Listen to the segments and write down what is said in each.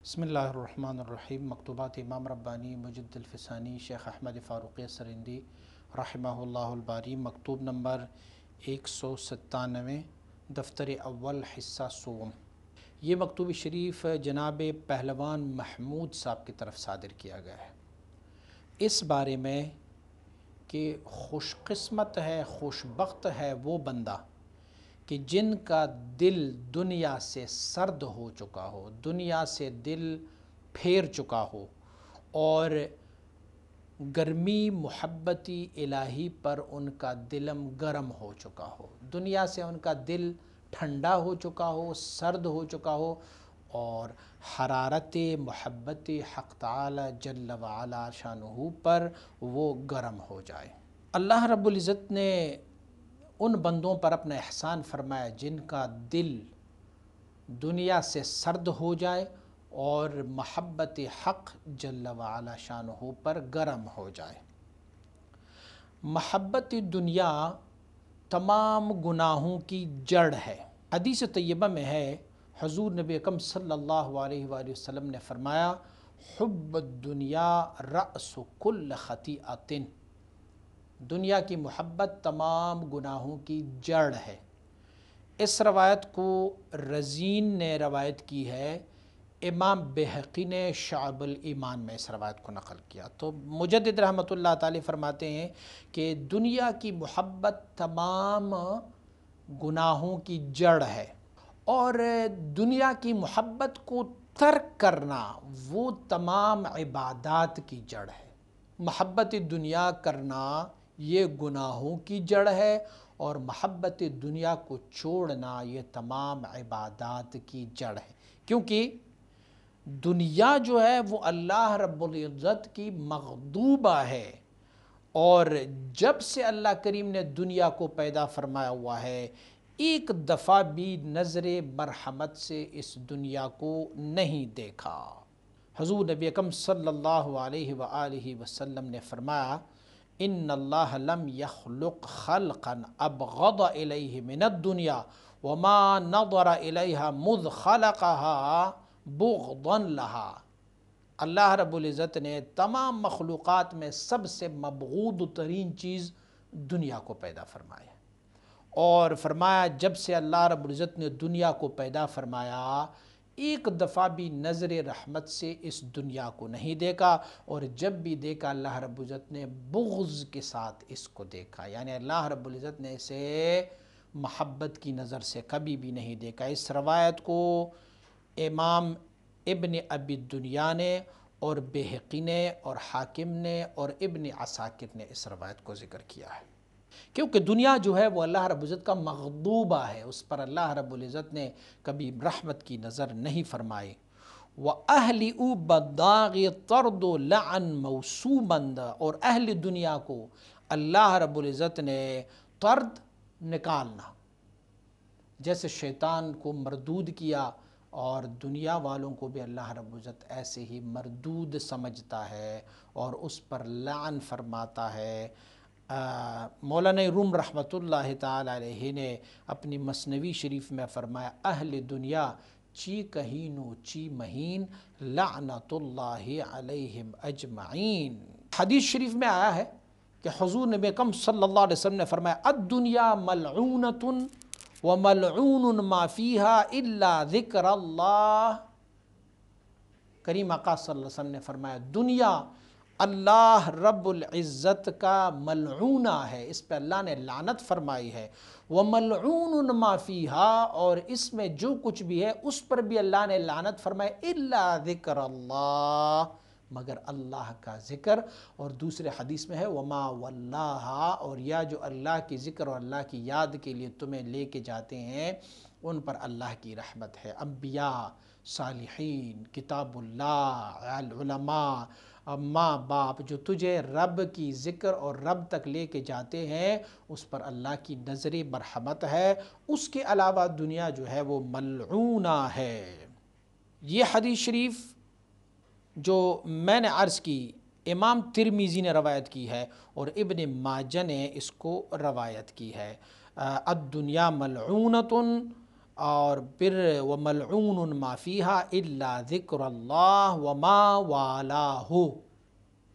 بسم اللہ الرحمن الرحیم۔ مکتوبات امام ربانی مجد الفسانی شیخ احمد فاروقی سرندی رحمہ اللہ الباری، مکتوب نمبر 197، دفتر اول، حصہ سوم۔ یہ مکتوب شریف جناب پہلوان محمود صاحب کی طرف صادر کیا گیا ہے، اس بارے میں کہ خوش قسمت ہے، خوش بخت ہے وہ بندہ کہ جن کا دل دنیا سے سرد ہو چکا ہو، دنیا سے دل پھیر چکا ہو اور گرمی محبتی الہی پر ان کا دلم گرم ہو چکا ہو، دنیا سے ان کا دل ٹھنڈا ہو چکا ہو، سرد ہو چکا ہو اور حرارت محبت حق تعالی جل وعلا شانہ پر وہ گرم ہو جائے۔ اللہ رب العزت نے ان بندوں پر اپنا احسان فرمایا جن کا دل دنیا سے سرد ہو جائے اور محبت حق جل وعلا شانہ پر گرم ہو جائے۔ محبت دنیا تمام گناہوں کی جڑ ہے۔ حدیث طیبہ میں ہے، حضور نبی اکرم صلی اللہ علیہ وآلہ وسلم نے فرمایا، حب الدنیا رأس کل خطیئۃ، دنیا کی محبت تمام گناہوں کی جڑ ہے۔ اس روایت کو رزین نے روایت کی ہے، امام بہقی نے شعب الایمان میں اس روایت کو نقل کیا۔ تو مجدد رحمۃ اللہ تعالی فرماتے ہیں کہ دنیا کی محبت تمام گناہوں کی جڑ ہے، اور دنیا کی محبت کو ترک کرنا وہ تمام عبادات کی جڑ ہے۔ محبت دنیا کرنا یہ گناہوں کی جڑ ہے اور محبت دنیا کو چھوڑنا یہ تمام عبادات کی جڑ ہے، کیونکہ دنیا جو ہے وہ اللہ رب العزت کی مغضوبہ ہے، اور جب سے اللہ کریم نے دنیا کو پیدا فرمایا ہوا ہے ایک دفعہ بھی نظر مرحمت سے اس دنیا کو نہیں دیکھا۔ حضور نبی اکرم صلی اللہ علیہ وآلہ وسلم نے فرمایا، ان اللہ لم یخلق خلقا ابغض الیہ من الدنیا وما نظر الیہا مذ خلقها بغضا لہا۔ اللہ رب العزت نے تمام مخلوقات میں سب سے مبغوض ترین چیز دنیا کو پیدا فرمایا، اور فرمایا جب سے اللہ رب العزت نے دنیا کو پیدا فرمایا ایک دفعہ بھی نظر رحمت سے اس دنیا کو نہیں دیکھا، اور جب بھی دیکھا اللہ رب العزت نے بغض کے ساتھ اس کو دیکھا، یعنی اللہ رب العزت نے اسے محبت کی نظر سے کبھی بھی نہیں دیکھا۔ اس روایت کو امام ابن ابی الدنیا نے اور بہقی نے اور حاکم نے اور ابن عساکر نے اس روایت کو ذکر کیا ہے، کیونکہ دنیا جو ہے وہ اللہ رب العزت کا مغضوبہ ہے، اس پر اللہ رب العزت نے کبھی رحمت کی نظر نہیں فرمائی۔ وَأَهْلِ بَدَّاغِ طَرْدُ لَعَن مَوْسُومًا، اور اہل دنیا کو اللہ رب العزت نے طرد نکالنا، جیسے شیطان کو مردود کیا، اور دنیا والوں کو بھی اللہ رب العزت ایسے ہی مردود سمجھتا ہے اور اس پر لعن فرماتا ہے۔ مولانا روم رحمۃ اللہ تعالی علیہ نے اپنی مثنوی شریف میں فرمایا، اہل دنیا چی کہین و چی مہین لعنت اللہ علیہم اجمعین۔ حدیث شریف میں آیا ہے کہ حضور نبی اکرم صلی اللہ علیہ وسلم نے فرمایا، الدنیا ملعونۃ وملعون ما فیہا الا ذکر اللہ۔ کریم آقا صلی اللہ علیہ وسلم نے فرمایا دنیا اللہ رب العزت کا ملعونہ ہے، اس پہ اللہ نے لعنت فرمائی ہے، وَمَلْعُونٌ مَا فِيهَا، اور اس میں جو کچھ بھی ہے اس پر بھی اللہ نے لعنت فرمائی، إِلَّا ذِكْرَ اللَّهِ، مگر اللہ کا ذکر۔ اور دوسرے حدیث میں ہے وَمَا وَلَّاهَا، اور یا جو اللہ کی ذکر اور اللہ کی یاد کے لیے تمہیں لے کے جاتے ہیں ان پر اللہ کی رحمت ہے۔ انبیاء، صالحین، کتاب اللہ، علماء، ماں باپ جو تجھے رب کی ذکر اور رب تک لے کے جاتے ہیں اس پر اللہ کی نظر مرحمت ہے، اس کے علاوہ دنیا جو ہے وہ ملعونہ ہے۔ یہ حدیث شریف جو میں نے عرض کی امام ترمذی نے روایت کی ہے اور ابن ماجہ نے اس کو روایت کی ہے۔ الدنیا ملعونۃ اور پھر وَمَلْعُونٌ مَا فِيهَا إِلَّا ذِكْرَ اللَّهِ وَمَا وَالَاهُ۔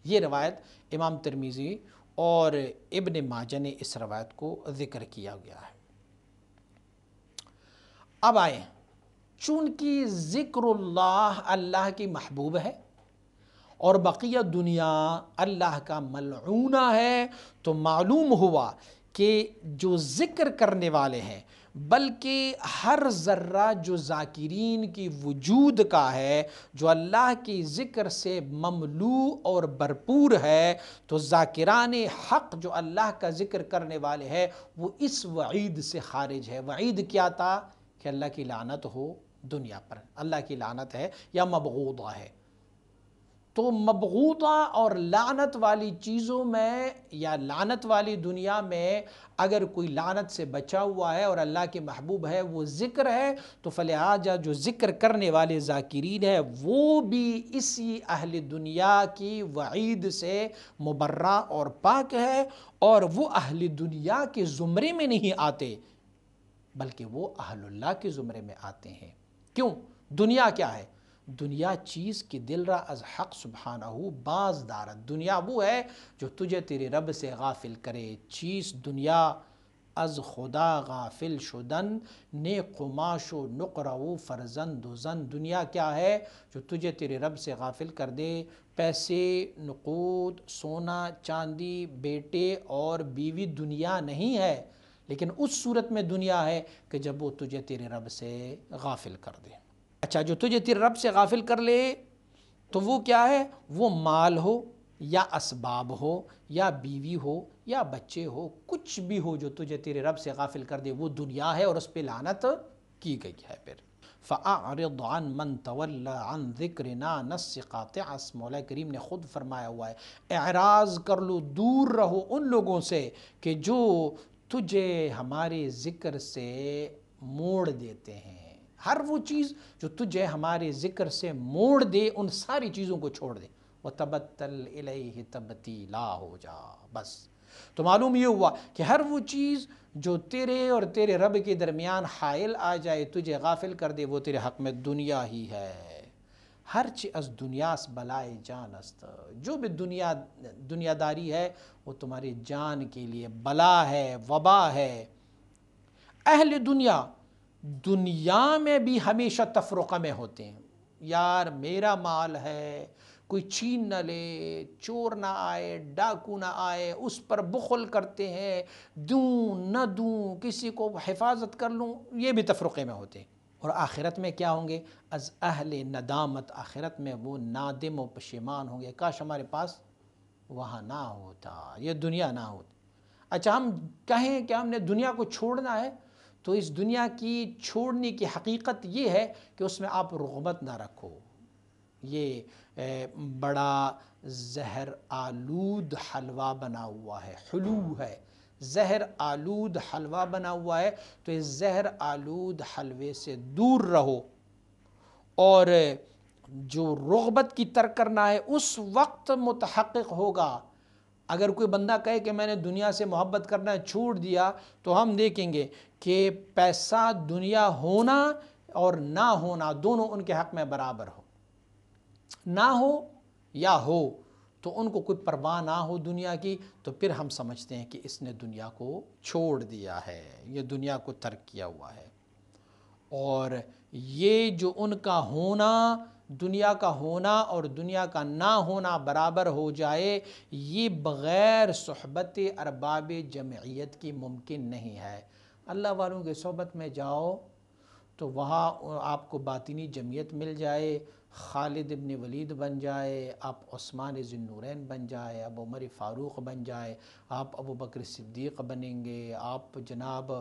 یہ روایت امام ترمذی اور ابن ماجہ نے اس روایت کو ذکر کیا گیا ہے۔ اب آئیں، چونکہ ذکر اللہ اللہ کی محبوب ہے اور بقیہ دنیا اللہ کا ملعونہ ہے، تو معلوم ہوا کہ جو ذکر کرنے والے ہیں بلکہ ہر ذرہ جو ذاکرین کی وجود کا ہے، جو اللہ کی ذکر سے مملوء اور بھرپور ہے، تو ذاکران حق جو اللہ کا ذکر کرنے والے ہیں وہ اس وعید سے خارج ہے۔ وعید کیا تھا؟ کہ اللہ کی لعنت ہو دنیا پر، اللہ کی لعنت ہے یا مبغوضہ ہے۔ تو مبغوضہ اور لعنت والی چیزوں میں یا لعنت والی دنیا میں اگر کوئی لعنت سے بچا ہوا ہے اور اللہ کے محبوب ہے، وہ ذکر ہے، تو فلہذا جو ذکر کرنے والے ذاکرین ہیں وہ بھی اسی اہل دنیا کی وعید سے مبرہ اور پاک ہے، اور وہ اہل دنیا کے زمرے میں نہیں آتے بلکہ وہ اہل اللہ کے زمرے میں آتے ہیں۔ کیوں؟ دنیا کیا ہے؟ دنیا چیز کی دل را از حق سبحانہ باز دارت۔ دنیا وہ ہے جو تجھے تیرے رب سے غافل کرے۔ چیز دنیا از خدا غافل شدن، نے قماش و نقرہ فرزند و زن۔ دنیا کیا ہے؟ جو تجھے تیرے رب سے غافل کر دے۔ پیسے، نقود، سونا، چاندی، بیٹے اور بیوی دنیا نہیں ہے، لیکن اس صورت میں دنیا ہے کہ جب وہ تجھے تیرے رب سے غافل کر دے۔ اچھا، جو تجھے تیرے رب سے غافل کر لے تو وہ کیا ہے؟ وہ مال ہو یا اسباب ہو یا بیوی ہو یا بچے ہو، کچھ بھی ہو جو تجھے تیرے رب سے غافل کر دے، وہ دنیا ہے اور اس پہ لعنت کی گئی ہے۔ پھر فَأَعْرِضْ عَنْ مَنْ تَوَلَّى عَنْ ذِكْرِنَا نَسِّ قَاطِعَ۔ مولا کریم نے خود فرمایا ہوا ہے، اعراض کر لو، دور رہو ان لوگوں سے کہ جو تجھے ہمارے ذکر سے موڑ دیتے ہیں۔ ہر وہ چیز جو تجھے ہمارے ذکر سے موڑ دے، ان ساری چیزوں کو چھوڑ دے۔ وَتَبَتَّلْ إِلَيْهِ تَبْتِيلًا، ہو جا بس۔ تو معلوم یہ ہوا کہ ہر وہ چیز جو تیرے اور تیرے رب کے درمیان حائل آ جائے، تجھے غافل کر دے، وہ تیرے حق میں دنیا ہی ہے۔ ہر چی از دنیاس بلائے جان است۔ جو بھی دنیا داری ہے وہ تمہاری جان کے لیے بلا ہے، وبا ہے۔ اہل دنیا میں بھی ہمیشہ تفرقہ میں ہوتے ہیں۔ یار میرا مال ہے، کوئی چھین نہ لے، چور نہ آئے، ڈاکو نہ آئے، اس پر بخل کرتے ہیں، دوں نہ دوں، کسی کو حفاظت کر لوں، یہ بھی تفرقے میں ہوتے ہیں۔ اور آخرت میں کیا ہوں گے؟ از اہل ندامت، آخرت میں وہ نادم و پشیمان ہوں گے، کاش ہمارے پاس وہاں نہ ہوتا، یہ دنیا نہ ہوتی۔ اچھا، ہم کہیں کہ ہم نے دنیا کو چھوڑنا ہے، تو اس دنیا کی چھوڑنے کی حقیقت یہ ہے کہ اس میں آپ رغبت نہ رکھو۔ یہ بڑا زہر آلود حلوہ بنا ہوا ہے، حلو ہے، زہر آلود حلوہ بنا ہوا ہے، تو اس زہر آلود حلوے سے دور رہو، اور جو رغبت کی ترک کرنا ہے اس وقت متحقق ہوگا۔ اگر کوئی بندہ کہے کہ میں نے دنیا سے محبت کرنا چھوڑ دیا، تو ہم دیکھیں گے کہ پیسہ، دنیا ہونا اور نہ ہونا دونوں ان کے حق میں برابر ہو۔ نہ ہو یا ہو تو ان کو کوئی پرواہ نہ ہو دنیا کی، تو پھر ہم سمجھتے ہیں کہ اس نے دنیا کو چھوڑ دیا ہے، یہ دنیا کو ترک کیا ہوا ہے۔ اور یہ جو ان کا ہونا، دنیا کا ہونا اور دنیا کا نہ ہونا برابر ہو جائے، یہ بغیر صحبت ارباب جمعیت کی ممکن نہیں ہے۔ اللہ والوں کے صحبت میں جاؤ تو وہاں آپ کو باطنی جمعیت مل جائے، خالد ابن ولید بن جائے، آپ عثمان ذی النورین بن جائے، آپ عمر فاروق بن جائے، آپ ابو بکر صدیق بنیں گے، آپ جناب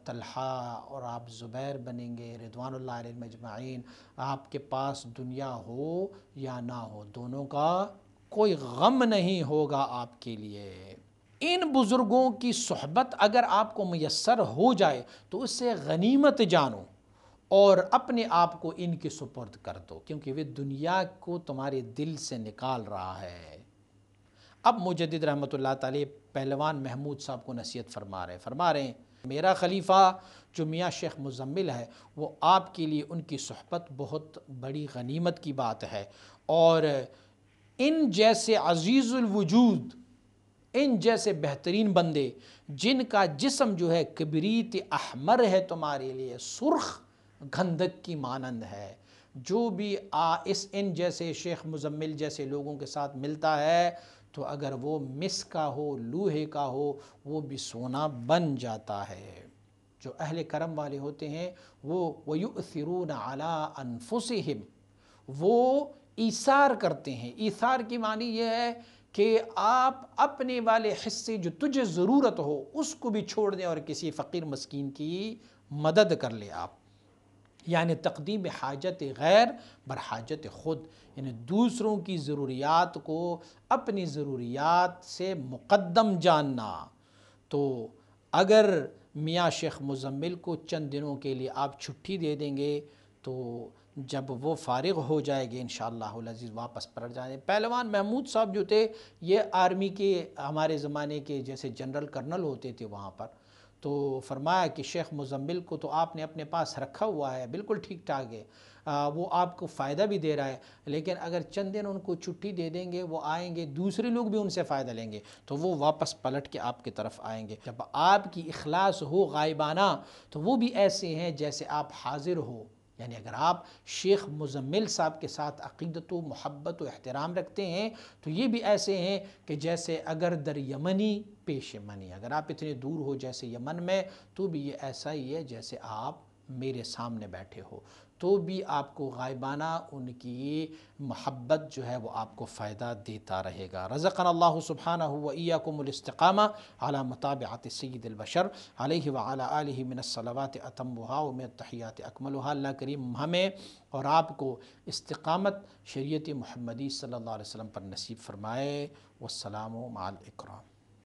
طلحہ اور آپ زبیر بنیں گے رضوان اللہ علیہم اجمعین۔ آپ کے پاس دنیا ہو یا نہ ہو، دونوں کا کوئی غم نہیں ہوگا آپ کے لیے۔ ان بزرگوں کی صحبت اگر آپ کو میسر ہو جائے تو اس سے غنیمت جانو اور اپنے آپ کو ان کے سپرد کر دو، کیونکہ وہ دنیا کو تمہارے دل سے نکال رہا ہے۔ اب مجدد رحمۃ اللہ تعالی پہلوان محمود صاحب کو نصیحت فرما رہے ہیں، میرا خلیفہ جو میاں شیخ مزمل ہے وہ آپ کے لیے ان کی صحبت بہت بڑی غنیمت کی بات ہے، اور ان جیسے عزیز الوجود، ان جیسے بہترین بندے جن کا جسم جو ہے کبریت احمر ہے تمہارے لیے، سرخ گندھک کی مانند ہے، جو بھی ان جیسے شیخ مزمل جیسے لوگوں کے ساتھ ملتا ہے تو اگر وہ مس کا ہو، لوہے کا ہو، وہ بھی سونا بن جاتا ہے۔ جو اہل کرم والے ہوتے ہیں وہ وَيُؤْثِرُونَ عَلَىٰ أَنفُسِهِمْ، وہ ایثار کرتے ہیں۔ ایثار کی معنی یہ ہے کہ آپ اپنے والے حصے جو تجھے ضرورت ہو اس کو بھی چھوڑ دیں اور کسی فقیر مسکین کی مدد کر لے آپ، یعنی تقدیم حاجت غیر بر حاجت خود، یعنی دوسروں کی ضروریات کو اپنی ضروریات سے مقدم جاننا۔ تو اگر میاں شیخ مزمل کو چند دنوں کے لیے آپ چھٹی دے دیں گے تو جب وہ فارغ ہو جائے گے انشاءاللہ العزیز واپس پلٹ جائیں گے۔ پہلوان محمود صاحب جو تھے یہ آرمی کے ہمارے زمانے کے جیسے جنرل کرنل ہوتے تھے وہاں پر، تو فرمایا کہ شیخ مزمل کو تو آپ نے اپنے پاس رکھا ہوا ہے، بالکل ٹھیک ٹھاک ہے، وہ آپ کو فائدہ بھی دے رہا ہے، لیکن اگر چند دن ان کو چھٹی دے دیں گے وہ آئیں گے، دوسرے لوگ بھی ان سے فائدہ لیں گے تو وہ واپس پلٹ کے آپ کی طرف آئیں گے۔ جب آپ کی اخلاص ہو غائبانہ تو وہ بھی ایسے ہیں جیسے آپ حاضر ہو، یعنی اگر آپ شیخ مزمل صاحب کے ساتھ عقیدت و محبت و احترام رکھتے ہیں تو یہ بھی ایسے ہیں کہ جیسے اگر در یمنی پیش منی، اگر آپ اتنے دور ہو جیسے یمن میں تو بھی یہ ایسا ہی ہے جیسے آپ میرے سامنے بیٹھے ہو، تو بھی آپ کو غائبانہ ان کی محبت جو ہے وہ آپ کو فائدہ دیتا رہے گا۔ رزقنا اللہ سبحانہ و ایاکم الاستقامہ علی متابعت سید البشر علیہ وعلی آلہ من الصلوات اتمها و من التحیات اکملها۔ اللہ کریم ہمیں اور آپ کو استقامت شریعت محمدی صلی اللہ علیہ وسلم پر نصیب فرمائے۔ والسلام مع الاکرام۔